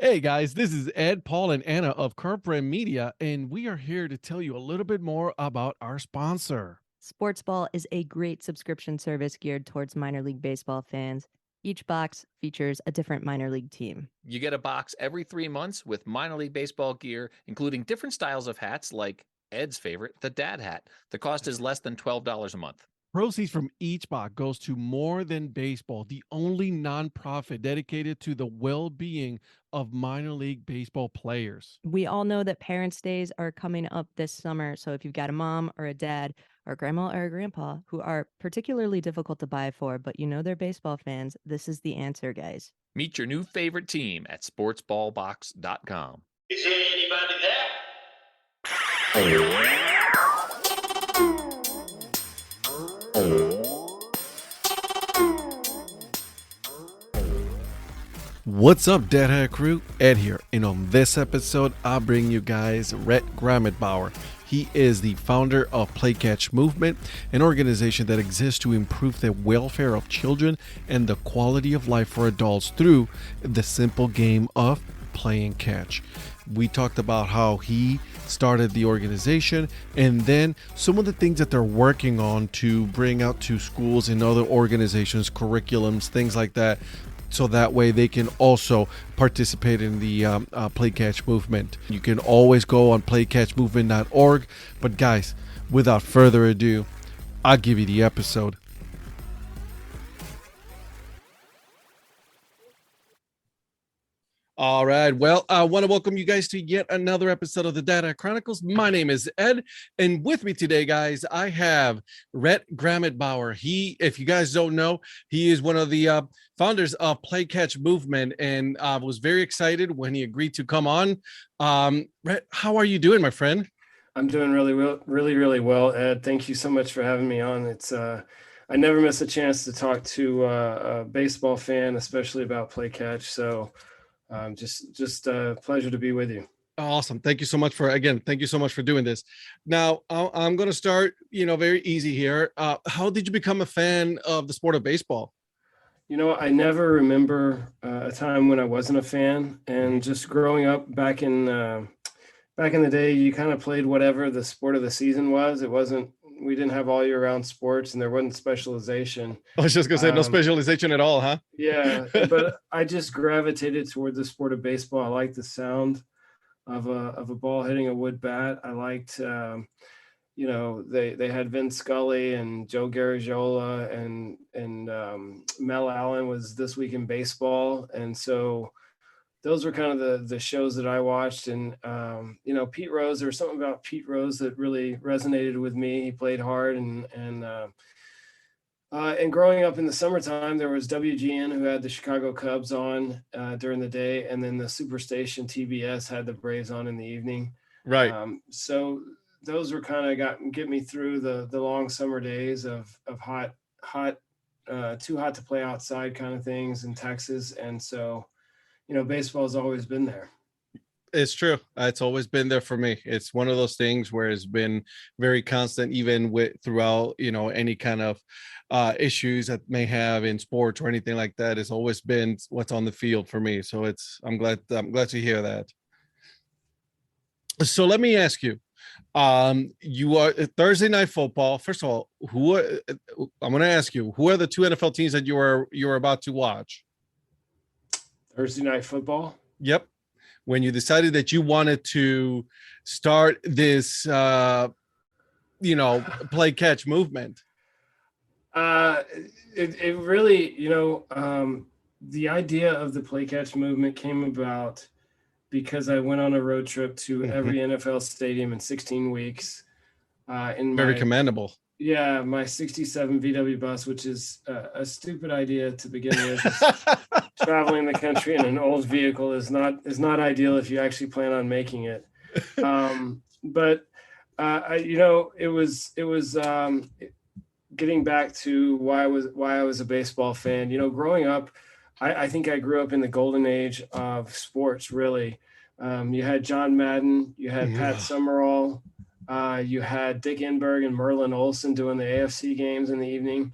Hey guys, this is Ed, Paul, and Anna of Current Brand Media, and we are here to tell you a little bit more about our sponsor. Sportsball is a great subscription service geared towards minor league baseball fans. Each box features a different minor league team. You get a box every 3 months with minor league baseball gear, including different styles of hats like Ed's favorite, the dad hat. The cost is less than $12 a month. Proceeds from each box goes to More Than Baseball, the only nonprofit dedicated to the well-being of minor league baseball players. We all know that Parents' Days are coming up this summer, so if you've got a mom or a dad or a grandma or a grandpa who are particularly difficult to buy for, but you know they're baseball fans, this is the answer, guys. Meet your new favorite team at sportsballbox.com. Is there anybody there? What's up, Deadhead crew? Ed here, and on this episode, I'll bring you guys Rhett Grametbauer. He is the founder of Play Catch Movement, an organization that exists to improve the welfare of children and the quality of life for adults through the simple game of playing catch. We talked about how he started the organization and then some of the things that they're working on to bring out to schools and other organizations, curriculums, things like that, so that way they can also participate in the play catch movement. You can always go on playcatchmovement.org. But guys, without further ado, I'll give you the episode. All right. Well, I want to welcome you guys to yet another episode of the Data Chronicles. My name is Ed, and with me today, guys, I have Rhett Grametbauer. He, if you guys don't know, he is one of the founders of Play Catch Movement, and I was very excited when he agreed to come on. Rhett, how are you doing, my friend? I'm doing really well, Ed. Thank you so much for having me on. It's I never miss a chance to talk to a baseball fan, especially about play catch. So just a pleasure to be with you. Awesome. Thank you so much for doing this. Now, I'm going to start, very easy here. How did you become a fan of the sport of baseball? I never remember a time when I wasn't a fan, and just growing up back in the day, you kind of played whatever the sport of the season was. We didn't have all year round sports, and there wasn't specialization. I was just going to say no specialization at all, huh? Yeah, but I just gravitated toward the sport of baseball. I liked the sound of a ball hitting a wood bat. I liked, they had Vince Scully and Joe Garagiola and Mel Allen was This Week in Baseball, and so those were kind of the shows that I watched. And Pete Rose, there was something about Pete Rose that really resonated with me. He played hard, and growing up in the summertime, there was WGN, who had the Chicago Cubs on during the day, and then the Superstation TBS had the Braves on in the evening. Right. So those were kind of get me through the long summer days of hot, too hot to play outside kind of things in Texas. And so, baseball has always been there. It's true. It's always been there for me. It's one of those things where it's been very constant, even throughout, any kind of issues that may have in sports or anything like that. It's always been what's on the field for me. So I'm glad to hear that. So let me ask you, you are Thursday Night Football. First of all, I'm going to ask you, who are the two NFL teams that you're about to watch? Thursday Night Football? Yep. When you decided that you wanted to start this, play catch movement? It really, the idea of the play catch movement came about because I went on a road trip to every NFL stadium in 16 weeks. Very commendable. Yeah, my 67 VW bus, which is a stupid idea to begin with. Traveling the country in an old vehicle is not ideal if you actually plan on making it. But it was getting back to why I was a baseball fan. Growing up, I think I grew up in the golden age of sports. Really, you had John Madden, you had Pat Summerall. You had Dick Enberg and Merlin Olsen doing the AFC games in the evening.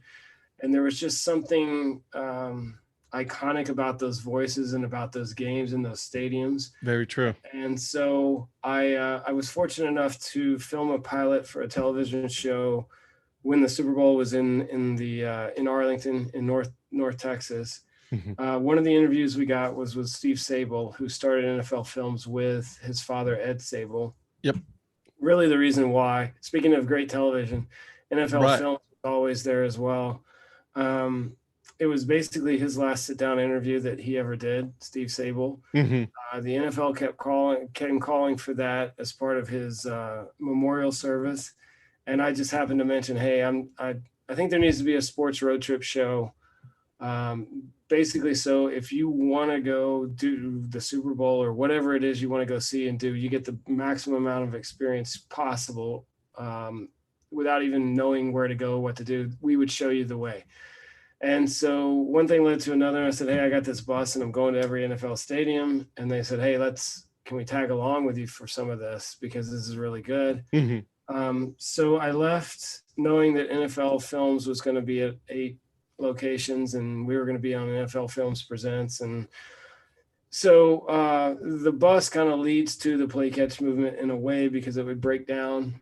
And there was just something iconic about those voices and about those games in those stadiums. Very true. And so I was fortunate enough to film a pilot for a television show when the Super Bowl was in Arlington in North Texas. One of the interviews we got was with Steve Sable, who started NFL Films with his father, Ed Sable. Yep. Really the reason why, speaking of great television, NFL Right. Films was always there as well. It was basically his last sit-down interview that he ever did, Steve Sable. The NFL kept calling for that as part of his memorial service. And I just happened to mention, hey, I think there needs to be a sports road trip show. Basically, so if you want to go do the Super Bowl or whatever it is you want to go see and do, you get the maximum amount of experience possible without even knowing where to go, what to do. We would show you the way. And so one thing led to another. I said, hey, I got this bus and I'm going to every NFL stadium. And they said, hey, can we tag along with you for some of this? Because this is really good. So I left knowing that NFL Films was going to be at 8 locations and we were going to be on NFL Films Presents. And so the bus kind of leads to the play catch movement in a way, because it would break down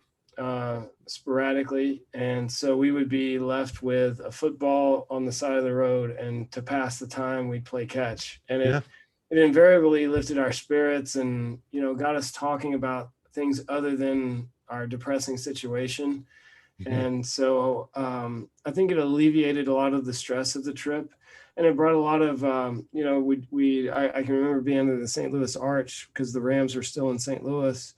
sporadically. And so we would be left with a football on the side of the road, and to pass the time we'd play catch. And it invariably lifted our spirits and, got us talking about things other than our depressing situation. And so I think it alleviated a lot of the stress of the trip, and it brought a lot of, I can remember being under the St. Louis Arch because the Rams are still in St. Louis,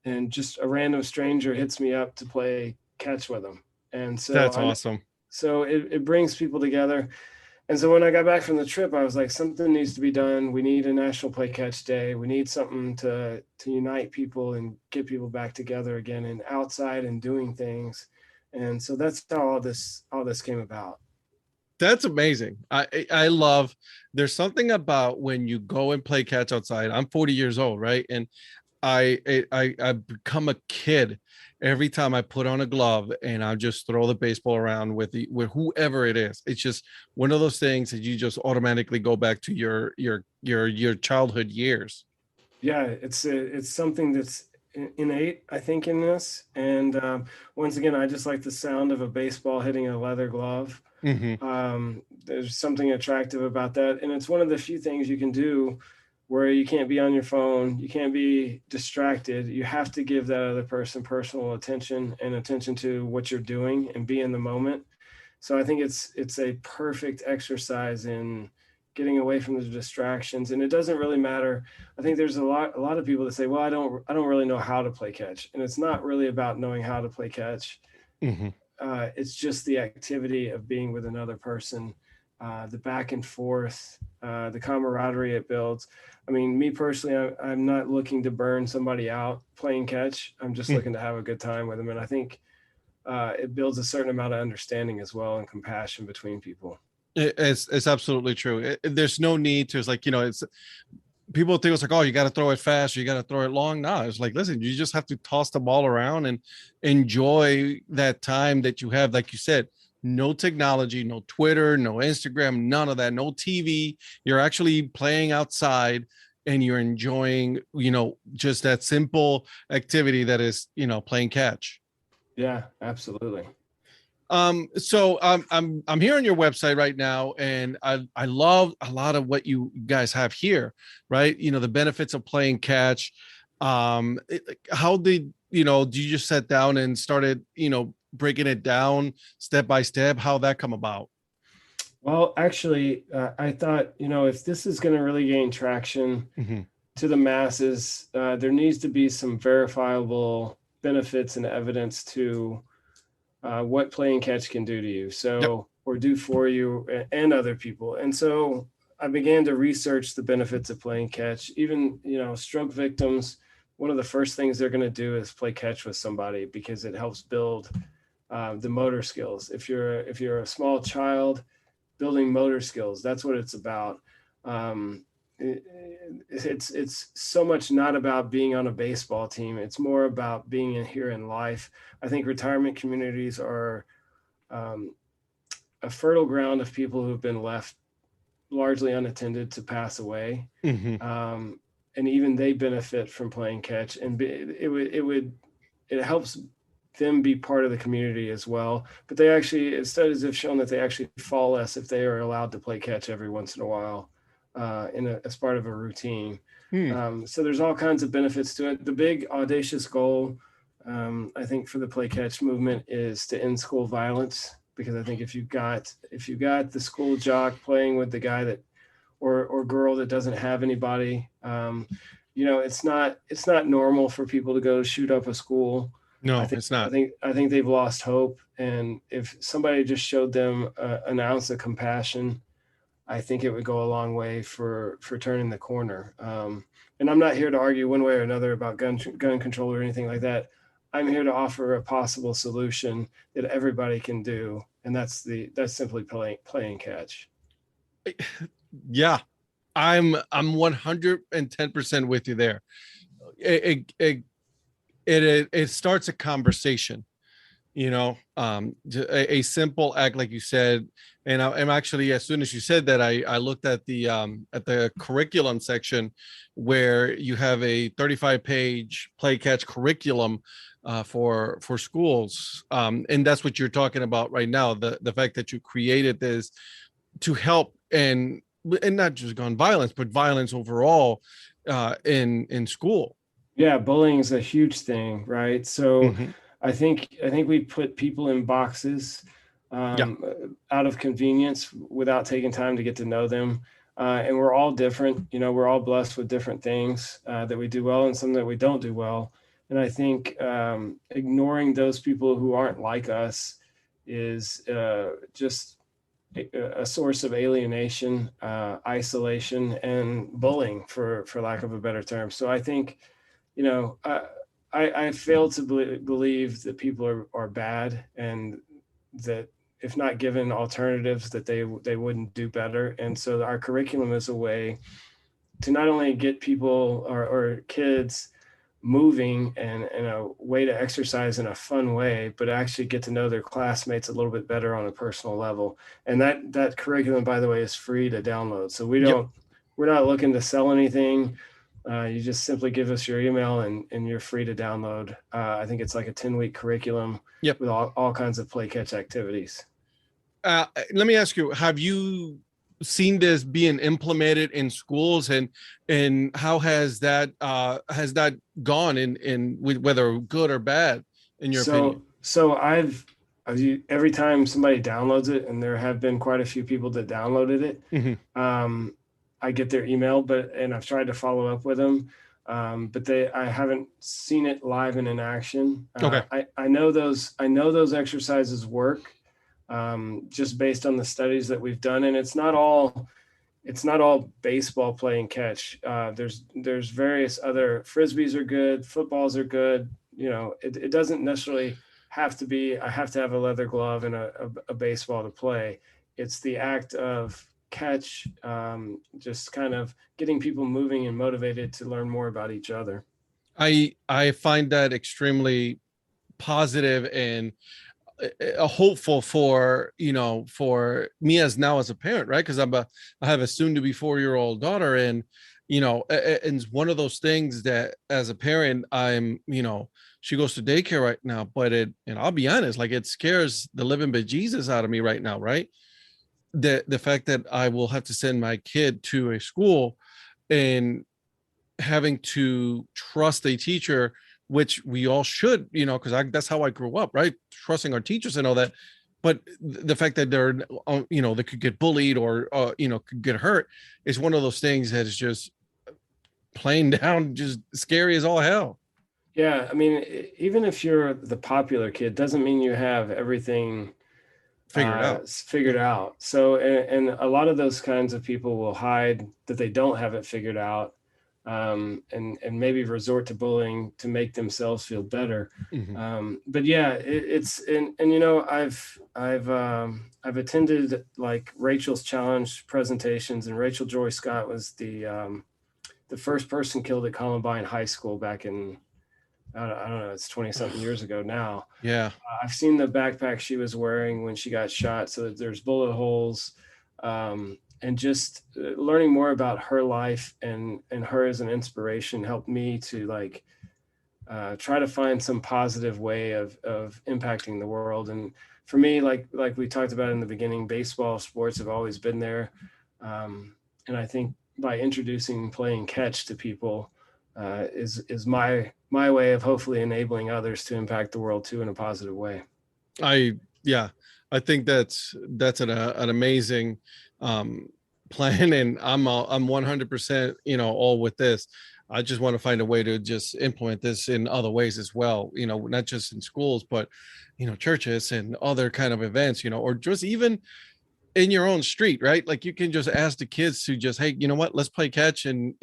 and just a random stranger hits me up to play catch with them. And so that's awesome. So it brings people together. And so when I got back from the trip, I was like, something needs to be done. We need a National Play Catch Day. We need something to unite people and get people back together again and outside and doing things. And so that's how all this came about. That's amazing. I love, there's something about when you go and play catch outside. I'm 40 years old, right? And I become a kid every time I put on a glove and I just throw the baseball around with whoever it is. It's just one of those things that you just automatically go back to your childhood years. Yeah, it's something that's innate, I think, in this. And once again, I just like the sound of a baseball hitting a leather glove. There's something attractive about that, and it's one of the few things you can do where you can't be on your phone, you can't be distracted. You have to give that other person personal attention and attention to what you're doing and be in the moment. So I think it's a perfect exercise in getting away from the distractions. And it doesn't really matter. I think there's a lot of people that say, well, I don't really know how to play catch. And it's not really about knowing how to play catch. It's just the activity of being with another person, the back and forth, the camaraderie it builds. I mean, me personally, I'm not looking to burn somebody out playing catch. I'm just looking to have a good time with them. And I think it builds a certain amount of understanding as well and compassion between people. It's absolutely true. There's no need to, it's like, it's people think it's like, oh, you got to throw it fast or you got to throw it long. No, it's like, listen, you just have to toss the ball around and enjoy that time that you have. Like you said, no technology, no Twitter, no Instagram, none of that, no TV. You're actually playing outside and you're enjoying, just that simple activity that is, playing catch. Yeah, absolutely. So I'm here on your website right now, and I love a lot of what you guys have here, right? The benefits of playing catch. How did do you just sat down and started breaking it down step by step? How'd that come about? Well, actually, I thought, if this is going to really gain traction to the masses, there needs to be some verifiable benefits and evidence to what playing catch can do to you. So, or do for you and other people. And so I began to research the benefits of playing catch. Even, stroke victims, one of the first things they're going to do is play catch with somebody because it helps build the motor skills. If you're a small child, building motor skills, that's what it's about. It's so much not about being on a baseball team. It's more about being here in life. I think retirement communities are a fertile ground of people who've been left largely unattended to pass away. Mhm. And even they benefit from playing catch, and it helps them be part of the community as well. But studies have shown that they actually fall less if they are allowed to play catch every once in a while, as part of a routine. Hmm. So there's all kinds of benefits to it. The big audacious goal, I think, for the play catch movement is to end school violence, because I think if you got the school jock playing with the guy that or girl that doesn't have anybody, it's not normal for people to go shoot up a school. No, I think it's not. I think they've lost hope, and if somebody just showed them an ounce of compassion, I think it would go a long way for turning the corner. And I'm not here to argue one way or another about gun control or anything like that. I'm here to offer a possible solution that everybody can do, and that's simply playing catch. Yeah, I'm 110% with you there. It starts a conversation, a simple act, like you said. And I'm actually, as soon as you said that, I looked at the curriculum section, where you have a 35-page play catch curriculum for schools, and that's what you're talking about right now. The fact that you created this to help, and not just gun violence, but violence overall in school. Yeah, bullying is a huge thing, right? So Mhm. I think we put people in boxes, Yeah. out of convenience, without taking time to get to know them. And we're all different. We're all blessed with different things that we do well and some that we don't do well. And I think ignoring those people who aren't like us is just a source of alienation, isolation, and bullying, for lack of a better term. So I think, I fail to believe that people are bad, and that if not given alternatives, that they wouldn't do better. And so our curriculum is a way to not only get people or kids moving and a way to exercise in a fun way, but actually get to know their classmates a little bit better on a personal level. And that curriculum, by the way, is free to download. So Yep. we're not looking to sell anything. You just simply give us your email, and you're free to download. I think it's like a 10-week curriculum. Yep. With all kinds of play catch activities. Let me ask you, have you seen this being implemented in schools, and how has that gone in with whether good or bad, in your opinion? So every time somebody downloads it, and there have been quite a few people that downloaded it, Mhm. I get their email, and I've tried to follow up with them, but I haven't seen it live and in action. Okay. I know those exercises work, just based on the studies that we've done, and it's not all baseball playing catch. There's various other, frisbees are good, footballs are good. It doesn't necessarily have to be, I have to have a leather glove and a baseball to play. It's the act of catch, just kind of getting people moving and motivated to learn more about each other. I find that extremely positive and hopeful for me as a parent, right? Because I have a soon to be 4-year-old daughter, and and it's one of those things that, as a parent, she goes to daycare right now, but and I'll be honest, like, it scares the living bejesus out of me right now, right? The fact that I will have to send my kid to a school, and having to trust a teacher, which we all should, because that's how I grew up, right? Trusting our teachers and all that. But the fact that they're, they could get bullied, or, could get hurt, is one of those things that is just plain down just scary as all hell. Yeah, I mean, even if you're the popular kid, doesn't mean you have everything figured out. So, and a lot of those kinds of people will hide that they don't have it figured out, and maybe resort to bullying to make themselves feel better. Mhm. But yeah, it's and I've attended like Rachel's Challenge presentations, and Rachel Joy Scott was the first person killed at Columbine High School back in, I don't know, it's 20 something years ago now. Yeah. I've seen the backpack she was wearing when she got shot, so that there's bullet holes. and just learning more about her life and her as an inspiration helped me to like try to find some positive way of impacting the world. And for me, like we talked about in the beginning, baseball, sports have always been there. And I think by introducing playing catch to people is my way of hopefully enabling others to impact the world too in a positive way. I think that's an amazing plan, and I'm 100% all with this. I just want to find a way to just implement this in other ways as well, not just in schools, but churches and other kind of events, or just even in your own street, right? Like you can just ask the kids to just, hey, you know what, let's play catch and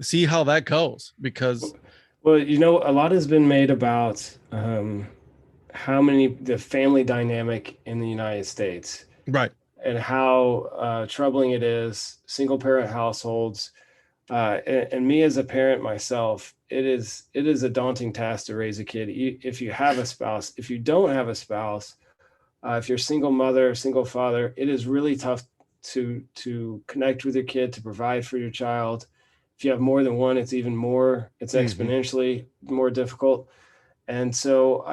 see how that goes. Because well, a lot has been made about how the family dynamic in the United States, right, and how troubling it is, single parent households. And me as a parent myself, it is a daunting task to raise a kid. If you have a spouse, if you don't have a spouse, if you're a single mother, single father, it is really tough to connect with your kid, to provide for your child. If you have more than one, it's even more, it's exponentially more difficult. And so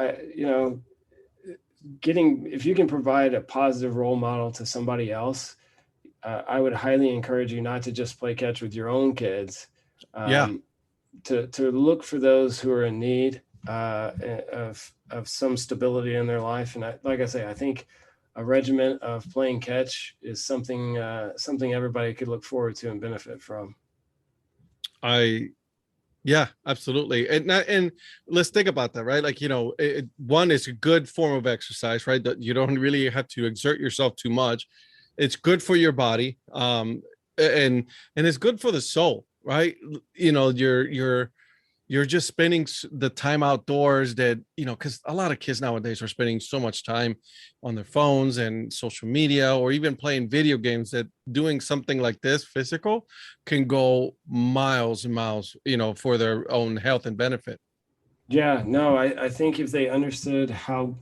if you can provide a positive role model to somebody else, I would highly encourage you not to just play catch with your own kids, to look for those who are in need of some stability in their life. And I think a regimen of playing catch is something everybody could look forward to and benefit from. Yeah, absolutely. And let's think about that, right? Like, one is a good form of exercise, right? That you don't really have to exert yourself too much. It's good for your body. And it's good for the soul, right? You're just spending the time outdoors that, because a lot of kids nowadays are spending so much time on their phones and social media, or even playing video games, that doing something like this physical can go miles and miles, for their own health and benefit. Yeah, no, I think if they understood how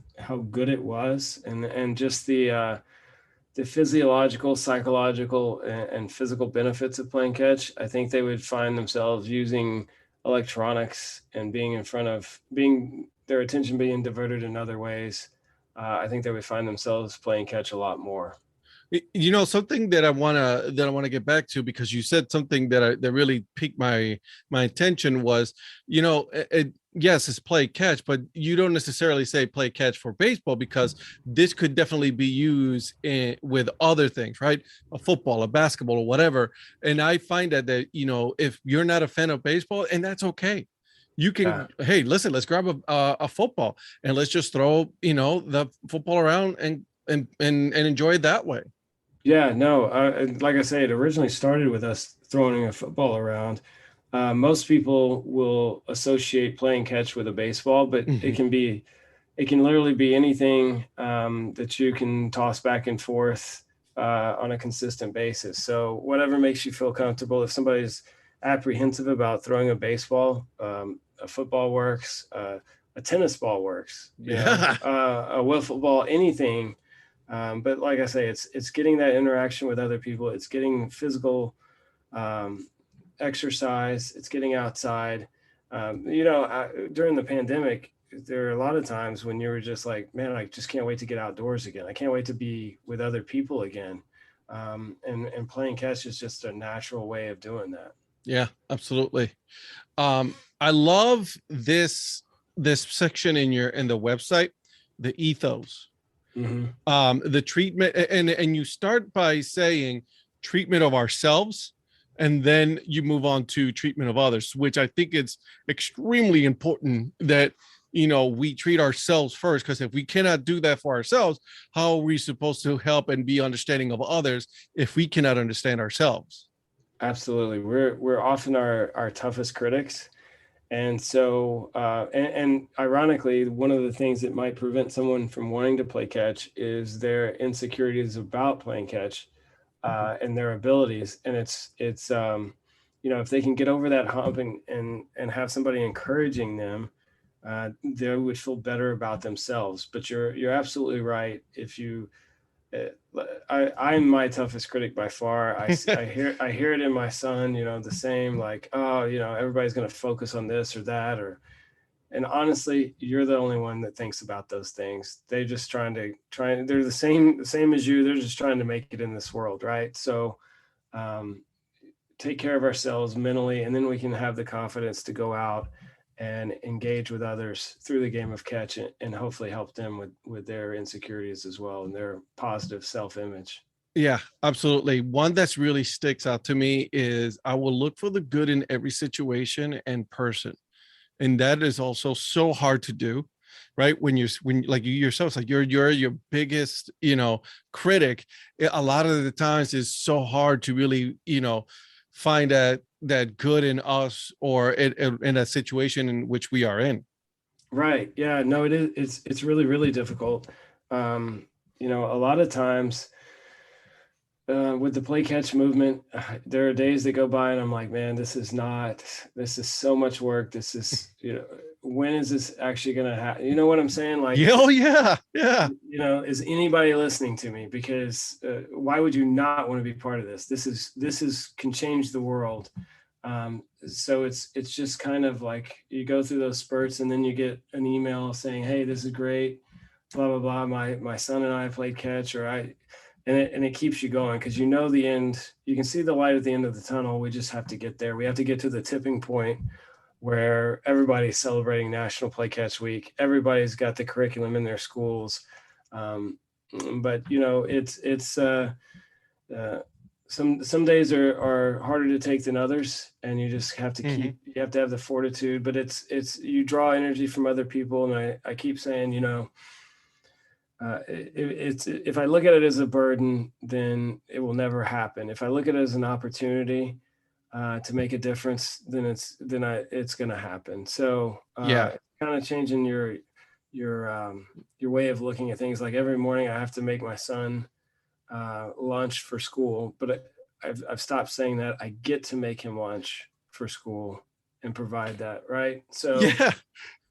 good it was, and just the physiological, psychological, and physical benefits of playing catch, I think they would find themselves using electronics and their attention being diverted in other ways. I think they would find themselves playing catch a lot more. Something that I want to get back to, because you said something that really piqued my attention was, yes, it's play catch, but you don't necessarily say play catch for baseball, because this could definitely be used with other things, right? A football, a basketball, or whatever. And I find that if you're not a fan of baseball, and that's okay, you can, hey, listen, let's grab a football and let's just throw, the football around and enjoy it that way. Yeah, no, like I say, it originally started with us throwing a football around. Most people will associate playing catch with a baseball, but it can literally be anything that you can toss back and forth on a consistent basis. So whatever makes you feel comfortable. If somebody's apprehensive about throwing a baseball, a football works, a tennis ball works, a wiffle ball, anything. But like I say, it's getting that interaction with other people. It's getting physical exercise. It's getting outside. During the pandemic, there are a lot of times when you were just like, man, I just can't wait to get outdoors again. I can't wait to be with other people again. And playing catch is just a natural way of doing that. Yeah, absolutely. I love this section in the website, the ethos. The treatment, and you start by saying treatment of ourselves, and then you move on to treatment of others, which I think it's extremely important that we treat ourselves first, because if we cannot do that for ourselves, how are we supposed to help and be understanding of others if we cannot understand ourselves? Absolutely. We're often our toughest critics. And so, and ironically, one of the things that might prevent someone from wanting to play catch is their insecurities about playing catch, and their abilities. And it's if they can get over that hump and have somebody encouraging them, they would feel better about themselves. But you're absolutely right. If you I'm my toughest critic by far. I hear it in my son, the same, like, oh, everybody's going to focus on this or that, and honestly, you're the only one that thinks about those things. They're just they're the same as you. They're just trying to make it in this world. Right. So, take care of ourselves mentally, and then we can have the confidence to go out and engage with others through the game of catch, and hopefully help them with their insecurities as well, and their positive self-image. Yeah, absolutely. One that's really sticks out to me is I will look for the good in every situation and person. And that is also so hard to do, right? When like you yourself, it's like you're your biggest, critic. A lot of the times it's so hard to really, find that good in us or in a situation in which we are in. Right. Yeah, no, it is. It's really, really difficult. A lot of times, with the play catch movement, there are days that go by and I'm like, man, this is so much work. This is, when is this actually going to happen? You know what I'm saying? Like, oh yeah. Yeah. Is anybody listening to me? Because why would you not want to be part of this? This can change the world. So it's just kind of like you go through those spurts and then you get an email saying, hey, this is great, blah, blah, blah. My son and I played catch, and it keeps you going because the end. You can see the light at the end of the tunnel. We just have to get there. We have to get to the tipping point where everybody's celebrating National Play Catch Week. Everybody's got the curriculum in their schools. But it's some days are harder to take than others, and you just have to you have to have the fortitude. But it's you draw energy from other people, and I keep saying, if I look at it as a burden, then it will never happen. If I look at it as an opportunity to make a difference, then it's going to happen. So kind of changing your way of looking at things. Like every morning, I have to make my son lunch for school, but I've stopped saying that. I get to make him lunch for school and provide that, right? So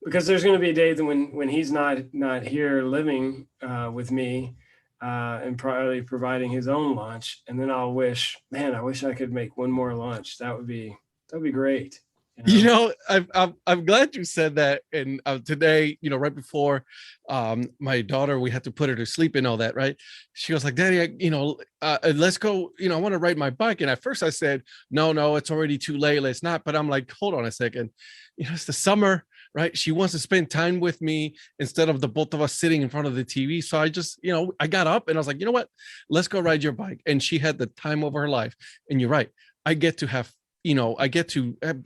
because there's going to be a day that when he's not here living with me and probably providing his own lunch, and then I wish I could make one more lunch. That would be great. I'm glad you said that. And today, right before my daughter, we had to put her to sleep and all that, right? She was like, Daddy, let's go, I want to ride my bike. And at first I said, no, it's already too late. Let's not. But I'm like, hold on a second. It's the summer, right? She wants to spend time with me instead of the both of us sitting in front of the TV. So I just, I got up and I was like, you know what? Let's go ride your bike. And she had the time of her life. And you're right. I get to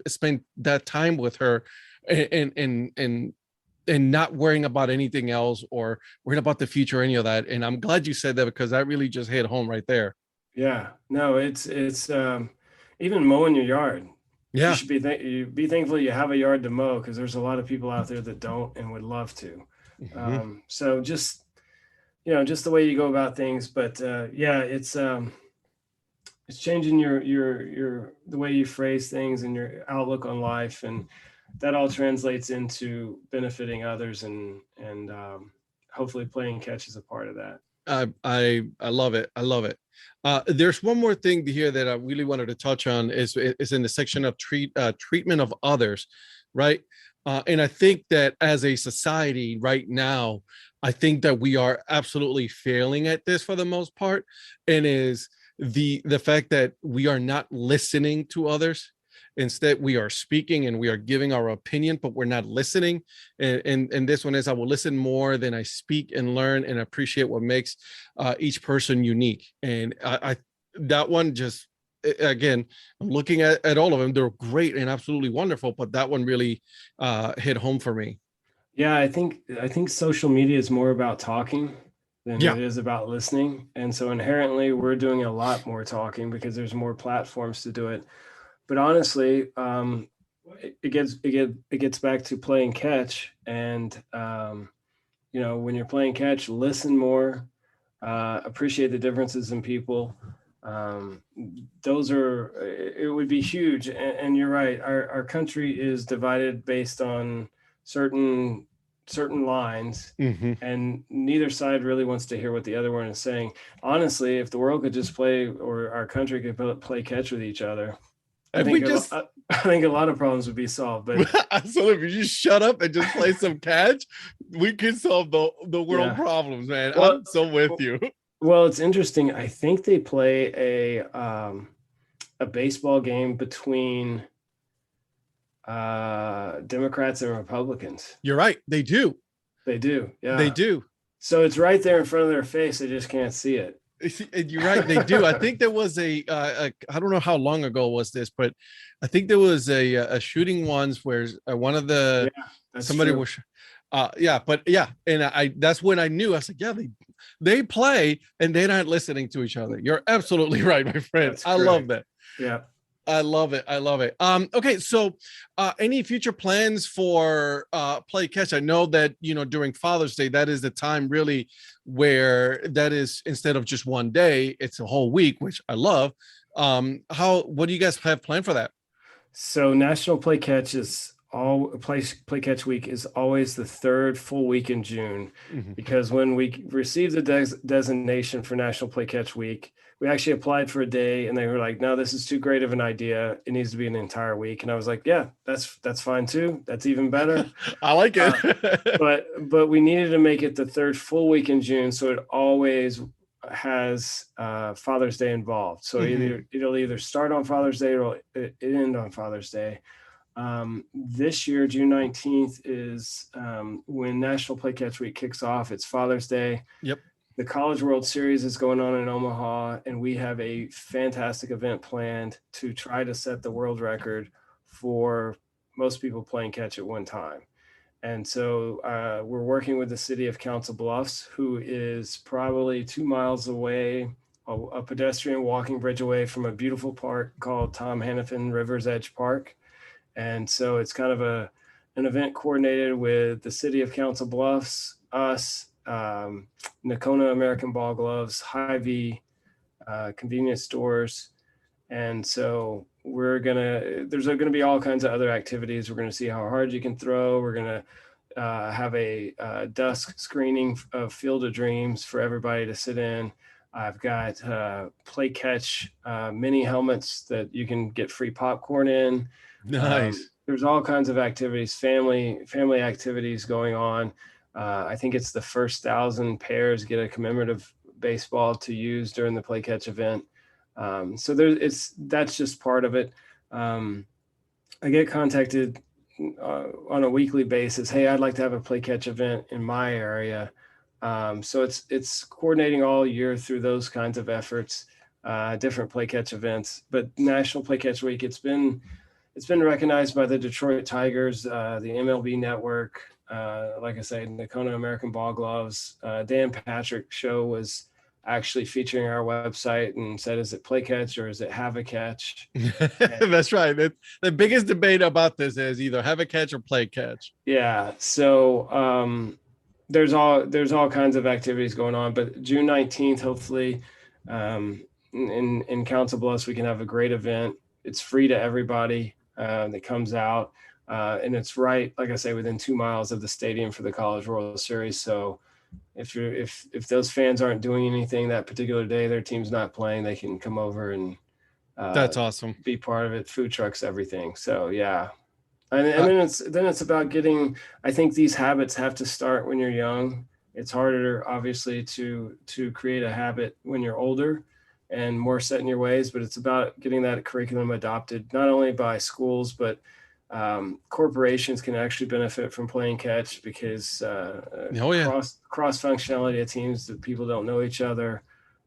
spend that time with her and not worrying about anything else or worrying about the future or any of that. And I'm glad you said that because that really just hit home right there. Yeah, no, it's even mowing your yard. Yeah. You should be thankful you have a yard to mow, because there's a lot of people out there that don't and would love to. So just the way you go about things. But it's changing your the way you phrase things and your outlook on life, and that all translates into benefiting others, and hopefully playing catch is a part of that. I love it. I love it. There's one more thing here that I really wanted to touch on is in the section of treatment of others, right? And I think that as a society right now, I think that we are absolutely failing at this for the most part, and is the fact that we are not listening to others. Instead, we are speaking and we are giving our opinion, but we're not listening. And this one is, I will listen more than I speak and learn and appreciate what makes each person unique. And I that one just, again, I'm looking at all of them. They're great and absolutely wonderful, but that one really hit home for me. Yeah, I think social media is more about talking than it is about listening. And so inherently, we're doing a lot more talking because there's more platforms to do it. But honestly, it gets back to playing catch, and when you're playing catch, listen more, appreciate the differences in people. It would be huge. And you're right. Our country is divided based on certain certain lines, Mm-hmm. and neither side really wants to hear what the other one is saying. Honestly, if the world could just play, or our country could play catch with each other, I If we think just I think a lot of problems would be solved. But so if you just shut up and just play some catch, we can solve the world yeah, problems, man. well, I'm so with you. well, it's interesting. I think they play a baseball game between Democrats and Republicans. You're right. They do. They do. Yeah. They do. So it's right there in front of their face. They just can't see it. You're right. They do. I think there was I don't know how long ago was this, but I think there was a shooting once where one of the somebody true. was yeah, but yeah, and I that's when I knew. I was like, yeah, they play and they're not listening to each other. You're absolutely right, my friend. I love that. Yeah. I love it. I love it. Okay, so any future plans for play catch? I know that during Father's Day, that is the time really where that is, instead of just one day, it's a whole week, which I love. What do you guys have planned for that? So National Play Catch is play catch week is always the third full week in June, because when we received the designation for National Play Catch Week, we actually applied for a day and they were like, no, this is too great of an idea. It needs to be an entire week. And I was like, yeah, that's fine too. That's even better. I like it. But we needed to make it the third full week in June. So it always has Father's Day involved. So it'll either start on Father's Day or it'll end on Father's Day. This year, June 19th is when National Play Catch Week kicks off. It's Father's Day. Yep. The College World Series is going on in Omaha, and we have a fantastic event planned to try to set the world record for most people playing catch at one time. And so we're working with the city of Council Bluffs, who is probably 2 miles away, a pedestrian walking bridge away from a beautiful park called Tom Hannafin River's Edge Park. And so it's kind of an event coordinated with the city of Council Bluffs, us, Nakona American Ball Gloves, Hy-Vee, convenience stores. And so there's going to be all kinds of other activities. We're going to see how hard you can throw. We're going to have a dusk screening of Field of Dreams for everybody to sit in. I've got play catch mini helmets that you can get free popcorn in. Nice. There's all kinds of activities, family activities going on. I think it's the first 1,000 pairs get a commemorative baseball to use during the play catch event. So that's just part of it. I get contacted on a weekly basis. Hey, I'd like to have a play catch event in my area. So it's coordinating all year through those kinds of efforts, different play catch events. But National Play Catch Week, it's been recognized by the Detroit Tigers, the MLB Network, like I say, Nakona American Ball Gloves. Dan Patrick show was actually featuring our website and said, is it play catch or is it have a catch? That's right. The biggest debate about this is either have a catch or play catch. Yeah. So there's all kinds of activities going on, but June 19th, hopefully in Council Bluffs, we can have a great event. It's free to everybody that comes out. And it's right, like I say, within 2 miles of the stadium for the College World Series. So if those fans aren't doing anything that particular day, their team's not playing, they can come over and that's awesome. Be part of it. Food trucks, everything. So yeah. And then it's about getting, I think these habits have to start when you're young. It's harder, obviously, to create a habit when you're older and more set in your ways, but it's about getting that curriculum adopted, not only by schools, but corporations can actually benefit from playing catch because cross functionality of teams that people don't know each other.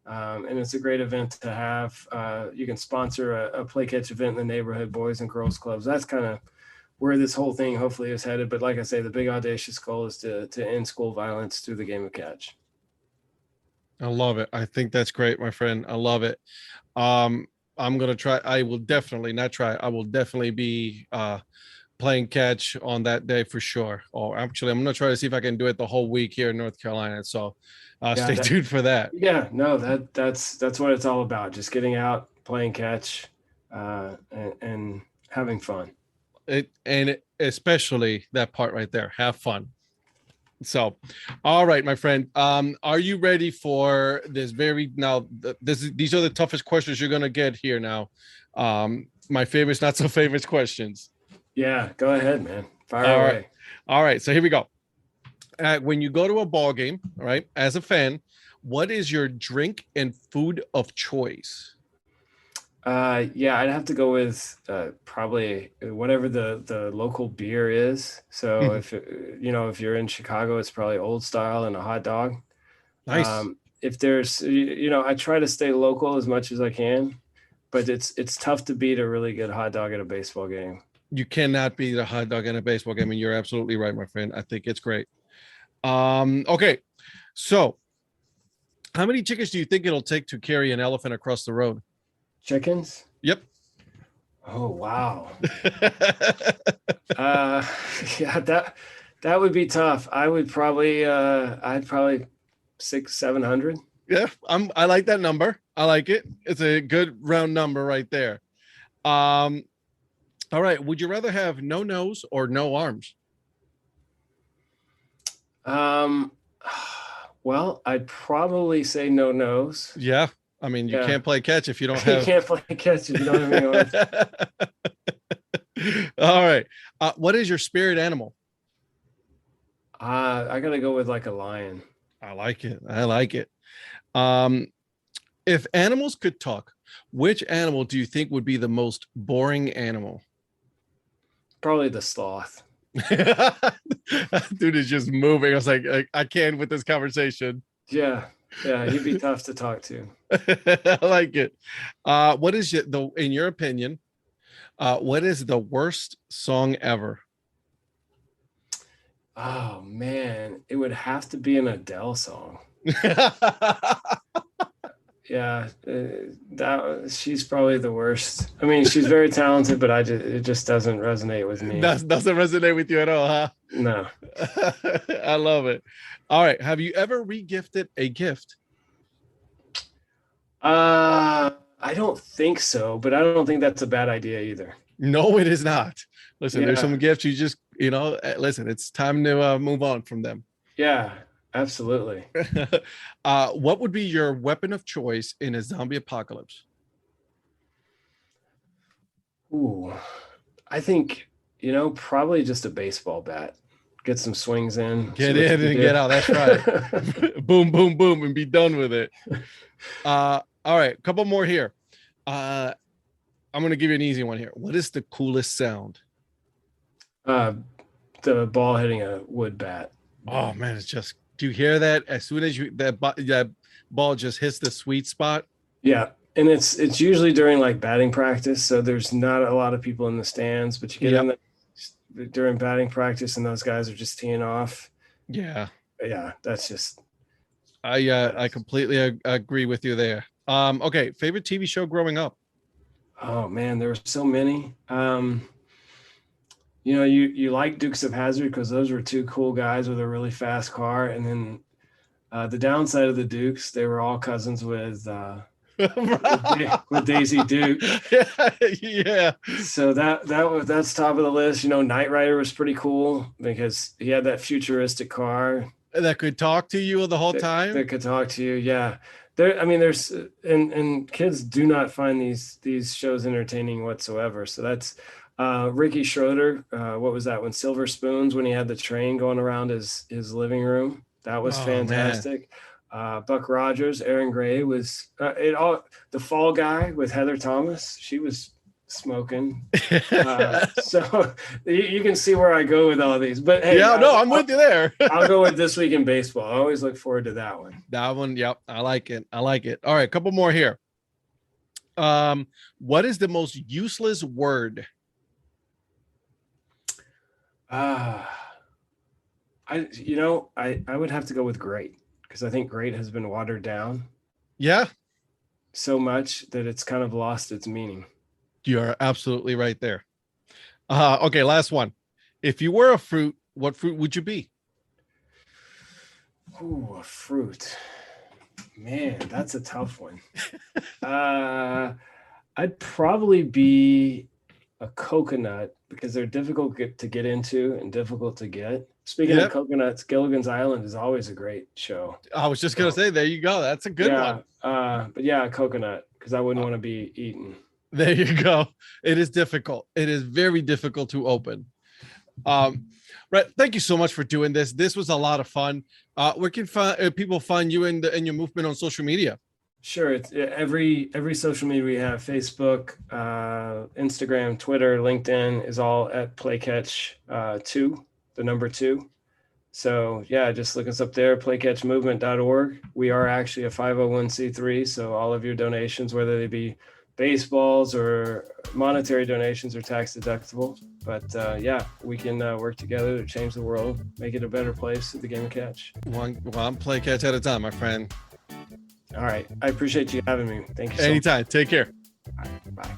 And it's a great event to have. You can sponsor a play catch event in the neighborhood, boys and girls clubs. That's kind of where this whole thing hopefully is headed. But like I say, the big audacious goal is to end school violence through the game of catch. I love it. I think that's great, my friend. I love it. I'm going to try. I will definitely be playing catch on that day for sure. Or actually, I'm going to try to see if I can do it the whole week here in North Carolina. So stay tuned for that. Yeah, no, that's what it's all about. Just getting out, playing catch, and having fun. And especially that part right there. Have fun. So, all right, my friend. Are you ready for this these are the toughest questions you're gonna get here now. My favorites, not so favorites questions. Yeah, go ahead, man. Fire All right. away. All right. So here we go. When you go to a ball game, all right, as a fan, what is your drink and food of choice? Yeah, I'd have to go with probably whatever the local beer is. So if you're in Chicago, it's probably Old Style and a hot dog. Nice. If there's, I try to stay local as much as I can, but it's tough to beat a really good hot dog at a baseball game. You cannot beat a hot dog in a baseball game, and you're absolutely right, my friend. I think it's great. Okay. So how many chickens do you think it'll take to carry an elephant across the road? Chickens? Yep. Oh, wow. Yeah, that would be tough. I'd probably 600-700. Yeah, I like that number. I like it. It's a good round number right there. All right. Would you rather have no nose or no arms? Well, I'd probably say no nose. Yeah. I mean, you Yeah. can't play catch if you don't You have. can't play catch if you don't have any arms. All right. What is your spirit animal? I gotta go with like a lion. I like it. I like it. If animals could talk, which animal do you think would be the most boring animal? Probably the sloth. Dude is just moving. I was like, I can't with this conversation. Yeah, he'd be tough to talk to. I like it. What is in your opinion, what is the worst song ever? Oh man, it would have to be an Adele song. Yeah, she's probably the worst. I mean, she's very talented, but it just doesn't resonate with me. That doesn't resonate with you at all, huh? No. I love it. All right. Have you ever regifted a gift? I don't think so, but I don't think that's a bad idea either. No, it is not. Listen, there's Yeah. some gifts you just, listen, it's time to move on from them. Yeah, absolutely. What would be your weapon of choice in a zombie apocalypse? Ooh, I think, probably just a baseball bat. Get some swings in. Get in and get out. That's right. Boom, boom, boom, and be done with it. All right, a couple more here. I'm going to give you an easy one here. What is the coolest sound? The ball hitting a wood bat. Oh man, it's just, do you hear that? As soon as that ball just hits the sweet spot. Yeah. And it's usually during like batting practice. So there's not a lot of people in the stands, but you get in during batting practice and those guys are just teeing off. Yeah. Yeah. That's just. I completely agree with you there. Okay. Favorite TV show growing up? Oh man, there were so many. You like Dukes of Hazzard because those were two cool guys with a really fast car. And then the downside of the Dukes, they were all cousins with Daisy Duke. Yeah. So that's top of the list. Knight Rider was pretty cool because he had that futuristic car that could talk to you the whole time. That could talk to you. Yeah. There's and kids do not find these shows entertaining whatsoever. So that's Ricky Schroeder. What was that one? Silver Spoons, when he had the train going around his living room. That was fantastic. Buck Rogers, Aaron Gray was the Fall Guy with Heather Thomas. She was smoking. So you can see where I go with all these. But hey, I'm with you there. I'll go with This Week in Baseball. I always look forward to that one. That one, yep, I like it. All right, a couple more here. What is the most useless word? I would have to go with great because I think great has been watered down. Yeah. So much that it's kind of lost its meaning. You are absolutely right there. Okay, last one. If you were a fruit, what fruit would you be? Ooh, a fruit. Man, that's a tough one. I'd probably be a coconut because they're difficult to get into and difficult to get. Speaking of coconuts, Gilligan's Island is always a great show. I was just going to say, there you go. That's a good one. But yeah, coconut, because I wouldn't want to be eaten. There you go. It is difficult. It is very difficult to open. Rhett, thank you so much for doing this. This was a lot of fun. Where can people find you and your movement on social media? Sure. It's every social media we have: Facebook, Instagram, Twitter, LinkedIn is all at PlayCatch2, the number 2. So yeah, just look us up there, playcatchmovement.org. We are actually a 501c3, so all of your donations, whether they be baseballs or monetary donations, are tax deductible. But yeah, we can work together to change the world, make it a better place at the game of catch. One play catch at a time, my friend. All right. I appreciate you having me. Thank you so much. Anytime. Take care. All right, bye.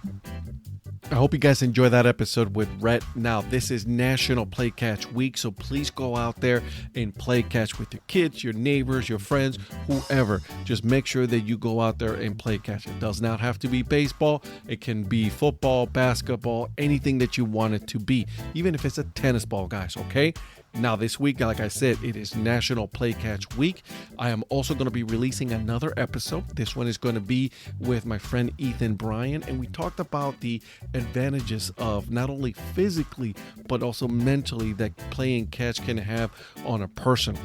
I hope you guys enjoy that episode with Rhett. Now, this is National Play Catch Week, so please go out there and play catch with your kids, your neighbors, your friends, whoever. Just make sure that you go out there and play catch. It does not have to be baseball. It can be football, basketball, anything that you want it to be, even if it's a tennis ball, guys, okay? Now, this week, like I said, it is National Play Catch Week. I am also going to be releasing another episode. This one is going to be with my friend Ethan Bryan, and we talked about the advantages of not only physically, but also mentally that playing catch can have on a person.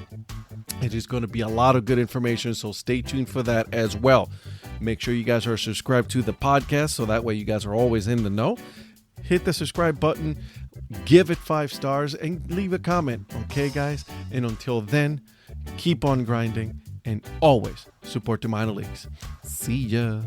It is going to be a lot of good information, so stay tuned for that as well. Make sure you guys are subscribed to the podcast, so that way you guys are always in the know. Hit the subscribe button, give it 5 stars, and leave a comment. Okay, guys? And until then, keep on grinding and always support the minor leagues. See ya.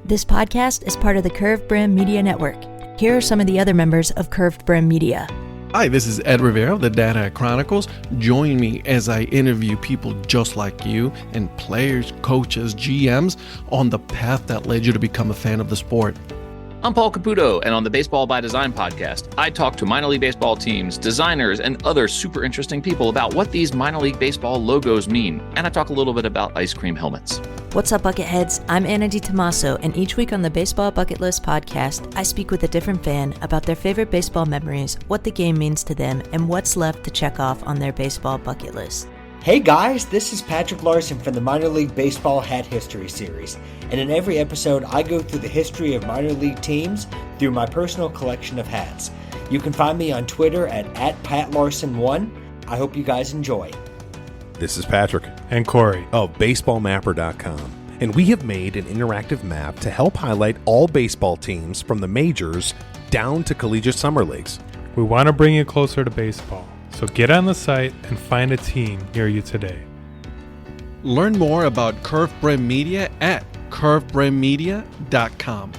This podcast is part of the Curved Brim Media Network. Here are some of the other members of Curved Brim Media. Hi, this is Ed Rivera of the Dad Hat Chronicles. Join me as I interview people just like you and players, coaches, GMs on the path that led you to become a fan of the sport. I'm Paul Caputo, and on the Baseball by Design podcast, I talk to minor league baseball teams, designers, and other super interesting people about what these minor league baseball logos mean. And I talk a little bit about ice cream helmets. What's up, Bucketheads? I'm Anna DiTomaso, and each week on the Baseball Bucket List podcast, I speak with a different fan about their favorite baseball memories, what the game means to them, and what's left to check off on their baseball bucket list. Hey guys, this is Patrick Larson from the Minor League Baseball Hat History Series, and in every episode I go through the history of minor league teams through my personal collection of hats. You can find me on Twitter at PatLarson1. I hope you guys enjoy. This is Patrick and Corey of BaseballMapper.com, and we have made an interactive map to help highlight all baseball teams from the majors down to collegiate summer leagues. We want to bring you closer to baseball. So get on the site and find a team near you today. Learn more about Curved Brim Media at curvedbrimmedia.com.